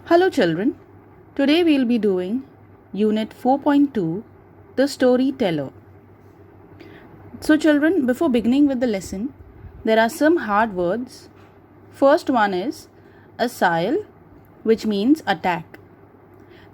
Hello children, today we will be doing Unit 4.2, The Storyteller. So children, before beginning with the lesson, there are some hard words. First one is assail, which means attack.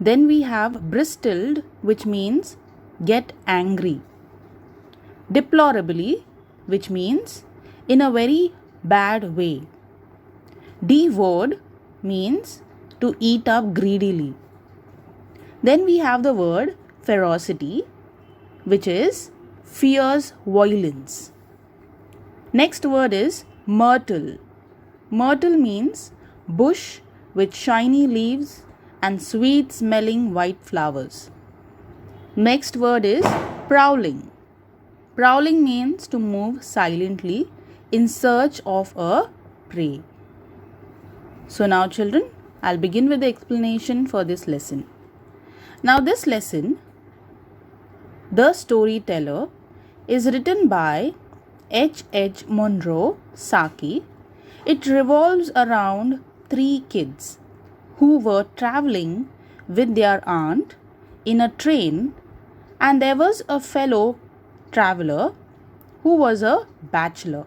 Then we have bristled, which means get angry. Deplorably, which means in a very bad way. Devoured means to eat up greedily. Then we have the word ferocity, which is fierce violence. Next word is myrtle. Myrtle means bush with shiny leaves and sweet smelling white flowers. Next word is prowling. Prowling means to move silently in search of a prey. So now children, I'll begin with the explanation for this lesson. Now this lesson, The Storyteller, is written by H. Monroe Saki. It revolves around 3 kids who were traveling with their aunt in a train, and there was a fellow traveler who was a bachelor.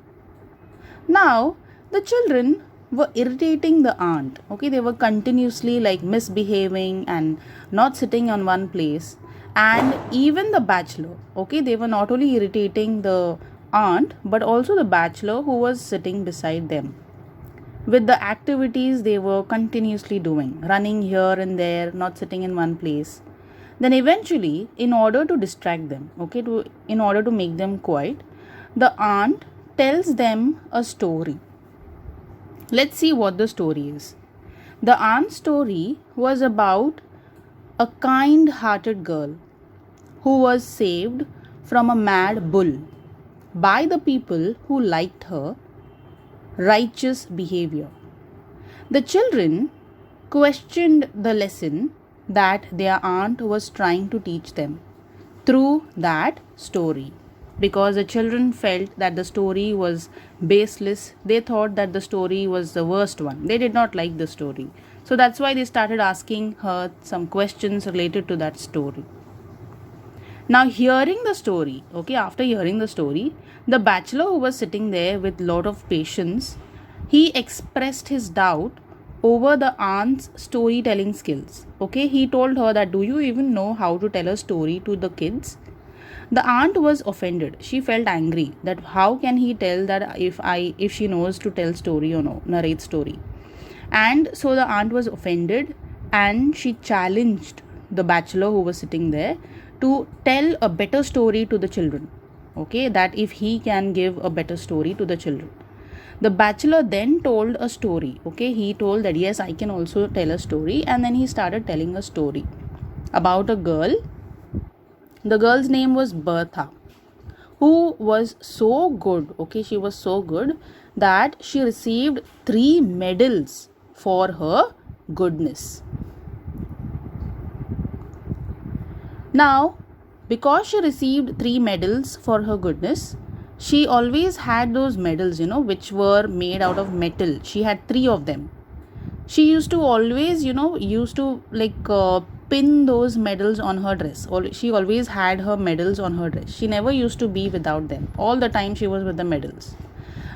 Now the children were irritating the aunt. They were continuously misbehaving and not sitting on one place. And even the bachelor, they were not only irritating the aunt but also the bachelor who was sitting beside them with the activities they were continuously doing, running here and there, not sitting in one place. Then eventually, in order to distract them, in order to make them quiet, the aunt tells them a story. Let's see what the story is. The aunt's story was about a kind-hearted girl who was saved from a mad bull by the people who liked her righteous behavior. The children questioned the lesson that their aunt was trying to teach them through that story. Because the children felt that the story was baseless, they thought that the story was the worst one. They did not like the story. So that's why they started asking her some questions related to that story. Now hearing the story, after hearing the story, the bachelor who was sitting there with lot of patience, he expressed his doubt over the aunt's storytelling skills. He told her that, do you even know how to tell a story to the kids? The aunt was offended. She felt angry that how can he tell that if she knows to tell story or no, narrate story. And so the aunt was offended and she challenged the bachelor who was sitting there to tell a better story to the children. That if he can give a better story to the children. The bachelor then told a story. He told that yes, I can also tell a story, and then he started telling a story about a girl. The girl's name was Bertha, who was so good. She was so good that she received 3 medals for her goodness. Now, because she received 3 medals for her goodness, she always had those medals, which were made out of metal. She had 3 of them. She used to always, pin those medals on her dress. She always had her medals on her dress. She never used to be without them. All the time she was with the medals.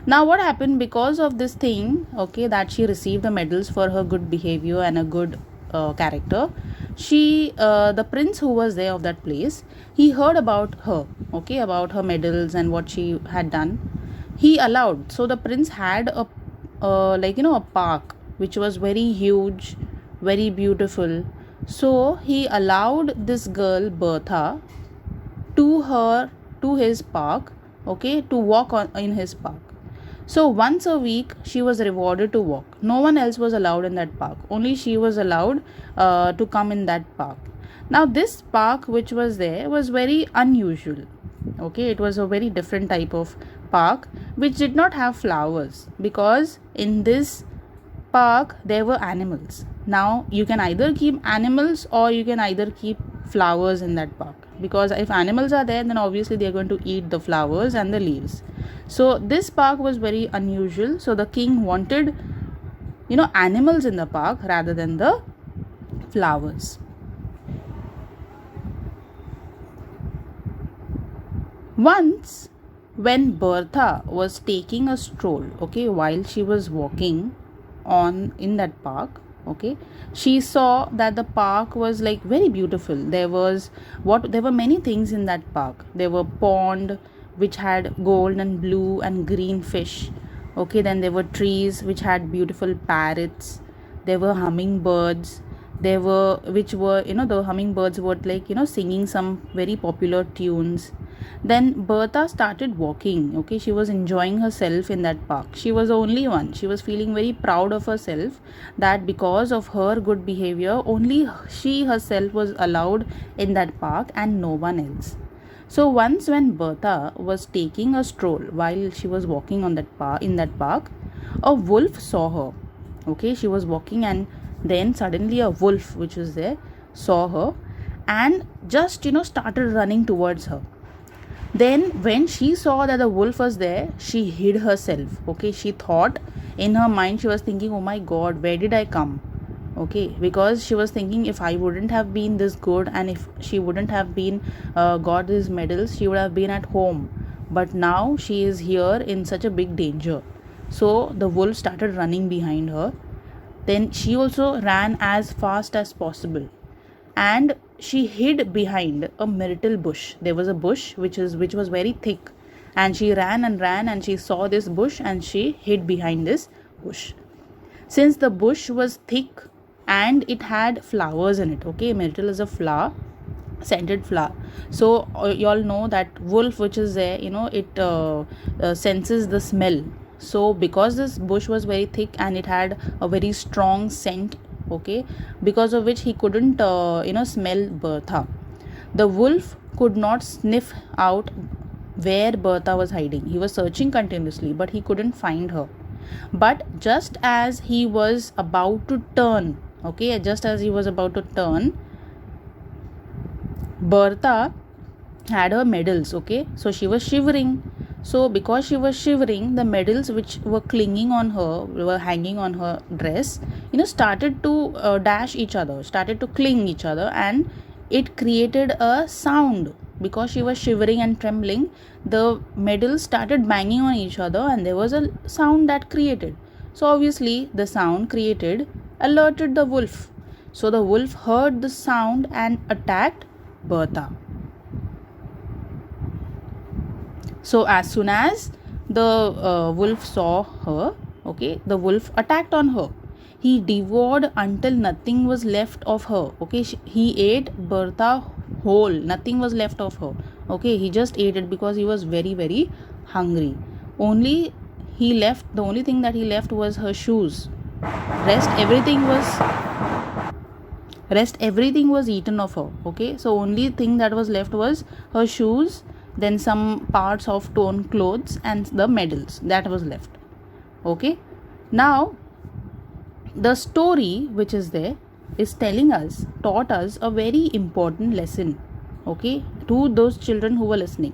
Now what happened, because of this thing, that she received the medals for her good behavior and a good character, the prince who was there of that place, he heard about her, about her medals and what she had done. He allowed, so the prince had a park which was very huge, very beautiful. So he allowed this girl Bertha to his park, to walk in his park. So once a week she was rewarded to walk. No one else was allowed in that park. Only she was allowed to come in that park. Now this park which was there was very unusual. It was a very different type of park which did not have flowers, because in this park there were animals. Now you can either keep animals or you can either keep flowers in that park, because if animals are there, then obviously they are going to eat the flowers and the leaves. So this park was very unusual. So the king wanted animals in the park rather than the flowers. Once, when Bertha was taking a stroll, okay, while she was walking on in that park, okay, she saw that the park was like very beautiful. There were many things in that park. There were pond which had gold and blue and green fish. Okay, then there were trees which had beautiful parrots. There were hummingbirds. There were which were the hummingbirds were like singing some very popular tunes. Then Bertha started walking. Okay, she was enjoying herself in that park. She was the only one. She was feeling very proud of herself that because of her good behavior, only she herself was allowed in that park and no one else. So once when Bertha was taking a stroll while she was walking on that park, a wolf saw her. Okay, she was walking and then suddenly a wolf which was there saw her and just started running towards her. Then when she saw that the wolf was there, she hid herself. Okay, she thought in her mind, she was thinking, oh my god, where did I come? Okay, because she was thinking, if I wouldn't have been this good and if she wouldn't have been got these medals, she would have been at home. But now she is here in such a big danger. So the wolf started running behind her. Then she also ran as fast as possible and she hid behind a myrtle bush. There was a bush which was very thick, and she ran and she saw this bush and she hid behind this bush. Since the bush was thick and it had flowers in it, okay, myrtle is a flower, scented flower. So you all know that wolf which is there, it senses the smell. So because this bush was very thick and it had a very strong scent, okay, because of which he couldn't smell Bertha. The wolf could not sniff out where Bertha was hiding. He was searching continuously but he couldn't find her. But just as he was about to turn, Bertha had her medals. Okay, so she was shivering. So because she was shivering, the medals which were clinging on her, were hanging on her dress, started to dash each other, started to cling each other, and it created a sound. Because she was shivering and trembling, the medals started banging on each other and there was a sound that created. So obviously the sound created alerted the wolf. So the wolf heard the sound and attacked Bertha. So as soon as the wolf saw her, okay, the wolf attacked on her. He devoured until nothing was left of her. Okay, he ate Bertha whole. Nothing was left of her. Okay, he just ate it because he was very, very hungry. The only thing that he left was her shoes. Rest everything was eaten of her. Okay, so only thing that was left was her shoes, then some parts of torn clothes and the medals that was left. Okay, now the story which is there is taught us a very important lesson, okay, to those children who were listening.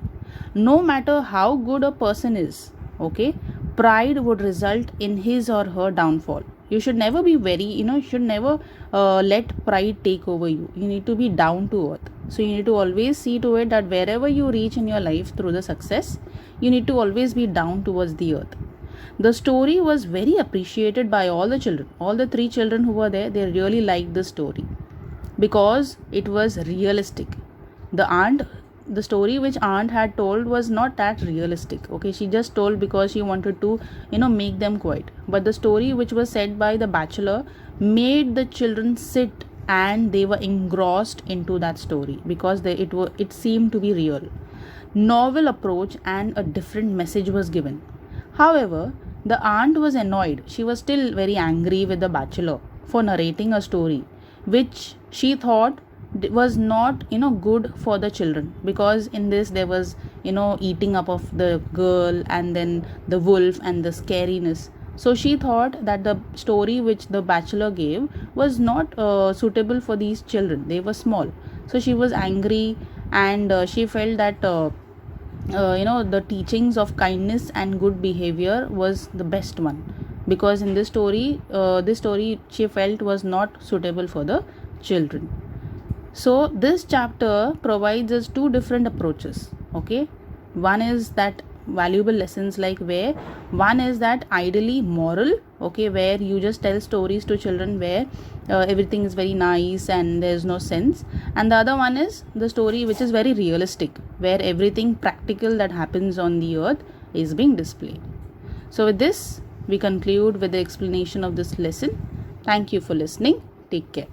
No matter how good a person is, okay, pride would result in his or her downfall. You should never be you should never let pride take over you. You need to be down to earth. So you need to always see to it that wherever you reach in your life through the success, you need to always be down towards the earth. The story was very appreciated by all the children. All the 3 children who were there, they really liked the story because it was realistic. The story which aunt had told was not that realistic. Okay, she just told because she wanted to make them quiet. But the story which was said by the bachelor made the children sit and they were engrossed into that story because it seemed to be real. Novel approach and a different message was given. However, the aunt was annoyed. She was still very angry with the bachelor for narrating a story which she thought was not good for the children, because in this there was eating up of the girl and then the wolf and the scariness. So she thought that the story which the bachelor gave was not suitable for these children. They were small. So she was angry and she felt that the teachings of kindness and good behavior was the best one, because in this story she felt was not suitable for the children. So this chapter provides us two different approaches. Okay, one is that valuable lessons, like where one is that ideally moral, okay, where you just tell stories to children where everything is very nice and there's no sense, and the other one is the story which is very realistic, where everything practical that happens on the earth is being displayed. So with this we conclude with the explanation of this lesson. Thank you for listening. Take care.